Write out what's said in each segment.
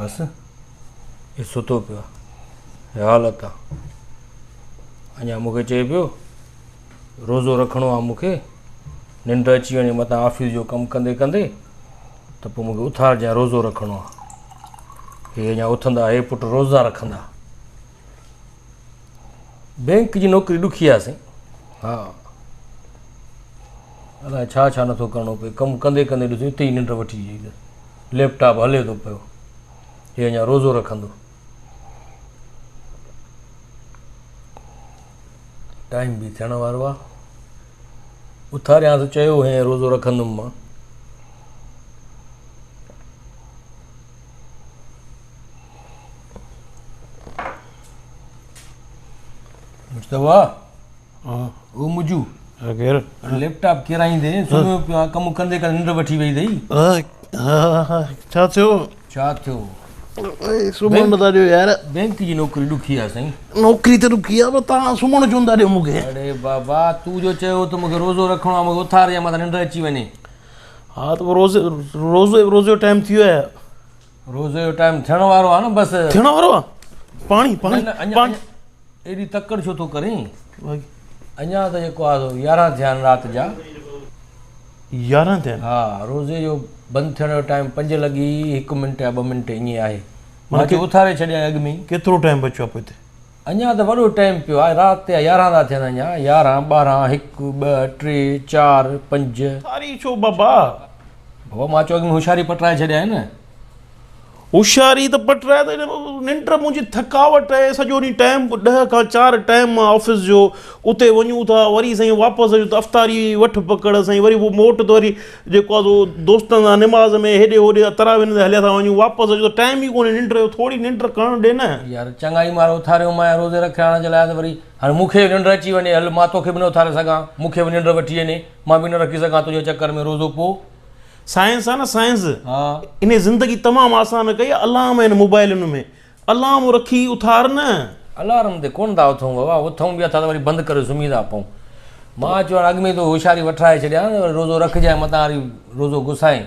बस ये सुतो पियो आहे हालत आहे अञा मूंखे चए पियो रोज़ो रखिणो आहे मूंखे निंड अची वञे मथां ऑफिस जो कमु कंदे कंदे त पोइ मूंखे उथारिजांइ रोज़ो रखिणो आहे हे अञा उथंदा हे पुटु रोज़ा रखंदा बैंक जी नौकिरी ॾुखी आहे साईं हा अलाए छा छा नथो करिणो पए कमु कंदे कंदे ॾिसो हिते ई निंड वठी वई लैपटॉप हले थो पियो हे अञा रोज़ो रखंदो टाइम बि थियण वारो आहे उथारियांसि चयो हे रोज़ो रखंदुमि मां मुश्तबा ओ मुजू लैपटॉप किराईंदे सुम्हियो पियो आहे कमु कंदे कंदे निंड वठी वई अथई छा थियो छा थियो सुम्हण था ॾियो यार बैंक जी नौकिरी ॾुखी आहे साईं नौकिरी त ॾुखी आहे पर तव्हां सुम्हण चवंदा ॾियो मूंखे अड़े बाबा तूं जो चयो त मूंखे रोज़ो रखिणो आहे मूंखे उथारिजांइ मथां निंड अची वञे हा त रोज़ जो टाइम थी वियो आहे रोज़े जो टाइम थियण वारो आहे न बसि थियण वारो आहे पाणी एॾी तकड़ छो थो करीं अञा त जेको आहे 11 थिया आहिनि राति जा 11 थिया हा रोज़े जो बंदि थियण जो टाइम 5 लॻी 1 मिंट या 2 मिंट ईअं आहे मां उथारे छॾियां अॻु में केतिरो टाइम बचियो आहे पोइ हिते अञा त वॾो टाइम पियो आहे राति जा 11 था थियनि अञा 11 12 1 2 3 4 5 सारी छो बाबा मां चयो अॻु में होशियारी पटराए छॾिया आहिनि होशियारी त पटराए त निंड मुंहिंजी थकावट आहे सॼो ॾींहुं टाइम 10 खां 4 टाइम आहे ऑफिस जो उते वञूं था वरी साईं वापसि अचूं त अफ़्तारी वठि पकड़ साईं वरी उहो मोट त वरी जेको आहे सो दोस्तनि सां निमाज़ में हेॾे होॾे तराविन ते हलिया था वञूं वापसि अचूं त टाइम ई कोन्हे निंड जो थोरी निंड करणु ॾे न यार चङा ई मार उथारियो मां रोज़े रखण जे लाइ त वरी हाणे मूंखे निंड अची वञे हल मां तोखे बि न उथारे सघां मूंखे बि निंड वठी वञे मां बि न रखी सघां तुंहिंजे चकर में रोज़ो पोइ साइंस आहे न साइंस हा इन ज़िंदगी तमामु आसान कई अलार्म आहिनि मोबाइलुनि में अलार्म रखी उथार न अलार्म ते कोन था उथूं बाबा उथूं बि अथा त वरी बंदि करे सुम्ही था पऊं मां चयो अॻु में तो होशियारी वठाए छॾियां वरी रोज़ो रखजांइ मथां वरी रोज़ो घुसाए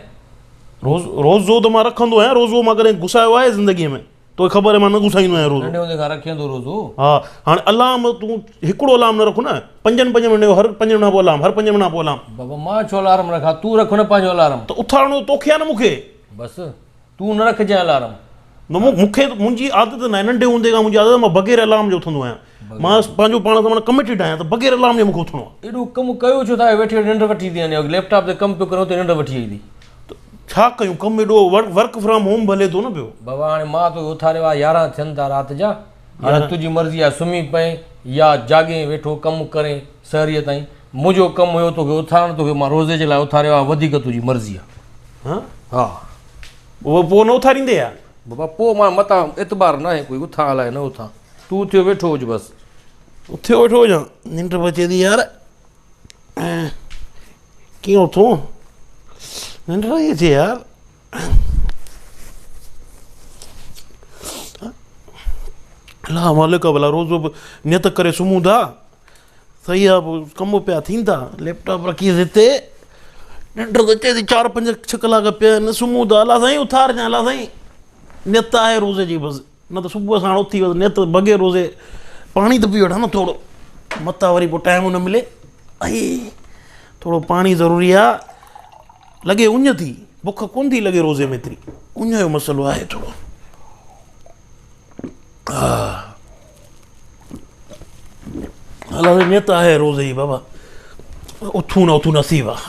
रोज़ो त मां रखंदो आहियां रोज़ो मां कॾहिं घुसायो आहे ज़िंदगीअ में तोखे ख़बर आहे मां न घुसाईंदो आहियां रोज़ो नंढे हूंदे खां रखे थो रोज़ो हा हाणे अलार्म तूं हिकिड़ो अलार्म न रखो न 5 मिंट हर 5 मिंट पोइ अलार्म हर 5 मिंट पोइ अलार्म बाबा मां छो अलार्म रखां तूं रखो न पंहिंजो अलार्म त उथारणो तोखे आहे न मूंखे बसि तूं न रखजांइ अलार्म मूंखे मुंहिंजी आदत न आहे नंढे हूंदे खां मुंहिंजी आदत मां बग़ैर अलार्म जो उथंदो आहियां मां पंहिंजो पाण सां माना कमिटेड आहियां त बग़ैर अलार्म जो मूंखे उथणो आहे एॾो कमु कयो छो था वेठे निंड वठी थी वञे लैपटॉप ते कमु पियो करियो त निंड वठी वई थी छा कयूं कमु एॾो वर्क फ्रॉम होम भले थो न पियो बाबा हाणे मां तो उथारियो आहे 11 थियनि था राति जा हाणे तुंहिंजी मर्ज़ी आहे सुम्ही पए या जागे वेठो कमु करे सहरीअ ताईं मुंहिंजो कमु हुयो तोखे उथारणु तोखे मां रोज़े जे लाइ उथारियो आहे वधीक तुंहिंजी मर्ज़ी आहे हा उहो पोइ न उथारींदे आहे बाबा पोइ मां मथां एतबार न आहे कोई उथां अलाए न उथां तूं उथियो वेठो हुज बसि उथियो वेठो हुजां निंड बचे थी यार कीअं उथूं निंड रही थी यार अलाह मालिक भला रोज़ो बि नियत करे सुम्हूं था सही आहे पोइ कमु पिया थींदा लैपटॉप रखी हिते निंड त अचे थी 4-5-6 कलाक पिया आहिनि सुम्हूं था अलाह साईं उथारिजांइ अलाह साईं नियत आहे रोज़े जी बसि न त सुबुह साण उथी वियो नियत बग़ैर रोज़े पाणी त पी वठां न थोरो मथां वरी पोइ टाइम न मिले ऐं थोरो पाणी ज़रूरी आहे लॻे उञ थी बुख कोन थी लॻे रोज़े में एतिरी उञ जो मसइलो आहे थोरो अलाह नियत आहे रोज़े जी बाबा उथूं न नसीब आहे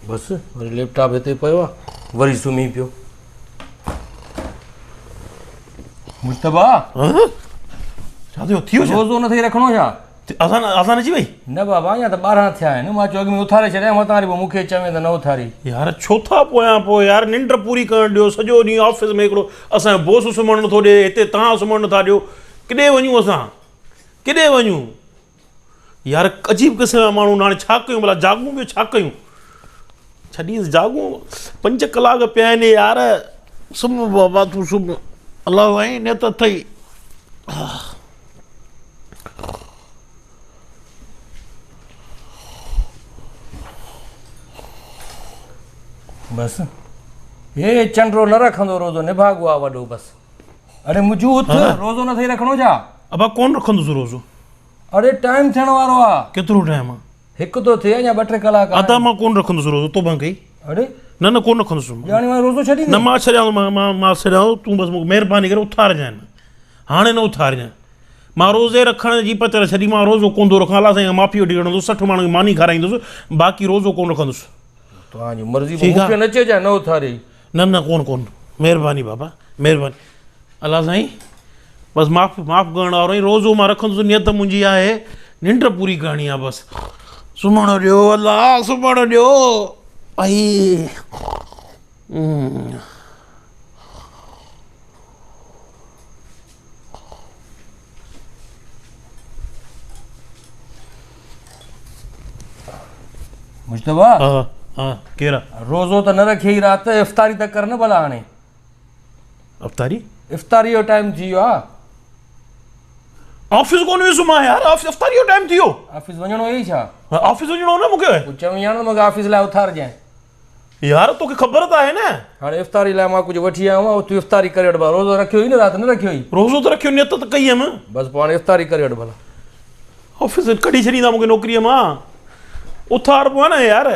बसि वरी लैपटॉप हिते पियो आहे वरी सुम्ही पियो मुश्तबा छा थियो थियो रोज़ो नथी रखिणो छा आसान अची वई न बाबा अञा त 12 थिया आहिनि मां चयो अॻु में उथारे छॾियां मथां वरी पोइ मूंखे चवे त न उथारी यार छो था पोयां पोइ यार निंड पूरी करणु ॾियो सॼो ॾींहुं ऑफिस में हिकिड़ो असांजो बोस सुम्हणु नथो ॾिए हिते तव्हां सुम्हणु नथा ॾियो किॾे वञूं असां किॾे वञूं यार अजीब क़िस्म जा माण्हू हाणे छा कयूं भला जागूं ॿियो छा कयूं छॾीसि जागूं 5 कलाक पिया आहिनि यार सुम्ह बाबा तूं सुम्ह अलाह साईं नियत अथई बसि हे चंडो न रखंदो रोज़ो निभागो आहे वॾो बसि अरे मुंहिंजो उथ रोज़ो न थी रखणो छा अबा कोन रखंदुसि रोज़ो अरे टाइम थियण वारो आहे केतिरो टाइम आहे हिकु थो थिए अञा 2-3 कलाक अता मां कोन रखंदुसि रोज़ो तोबा कई अरे न कोन रखंदुसि ॼाणी मां रोज़ो छॾींदुमि न मां छॾियां मां छॾियां तूं बसि मूंखे महिरबानी करे उथारजांइ न हाणे न उथारजांइ मां रोज़े रखण जी पचर छॾी मां रोज़ो कोन थो रखां अलाह साईं माफ़ी वठी वठंदुसि 60 माण्हुनि खे मानी खाराईंदुसि बाक़ी रोज़ो कोन रखंदुसि तव्हांजी मर्ज़ी मूंखे न चइजांइ न उथारे न कोन महिरबानी बाबा महिरबानी अलाह साईं बसि माफ़ु करण वारो रोज़ो मां रखंदुसि नियत मुंहिंजी आहे निंड पूरी करणी आहे बसि सुम्हण ॾियो अलाह सुम्हण ॾियो आई मुश्तबा हा केरु रोज़ो त न रखी राति इफ़्तारी त कर न भला हाणे अफ़्तारी इफ़्तारी जो टाइम थी वियो आहे ऑफिस कोन वियुसि मां यार अफ़्तारी जो टाइम थी वियो ऑफिस वञणो ई छा ऑफिस वञणो न मूंखे चवई आहे न मूंखे ऑफिस लाइ उथारजांइ यार तोखे ख़बर त आहे न हाणे इफ़्तारी लाइ मां कुझु वठी आयो आहियां तूं इफ़्तारी करे वठि भला रोज़ो रखियो ई न राति न रखियो ई रोज़ो त रखियो नियत त कई हुयमि बसि पोइ हाणे इफ़्तारी करे वठि भला ऑफिस कढी छॾींदा मूंखे नौकरीअ मां उथार पोइ आहे न यार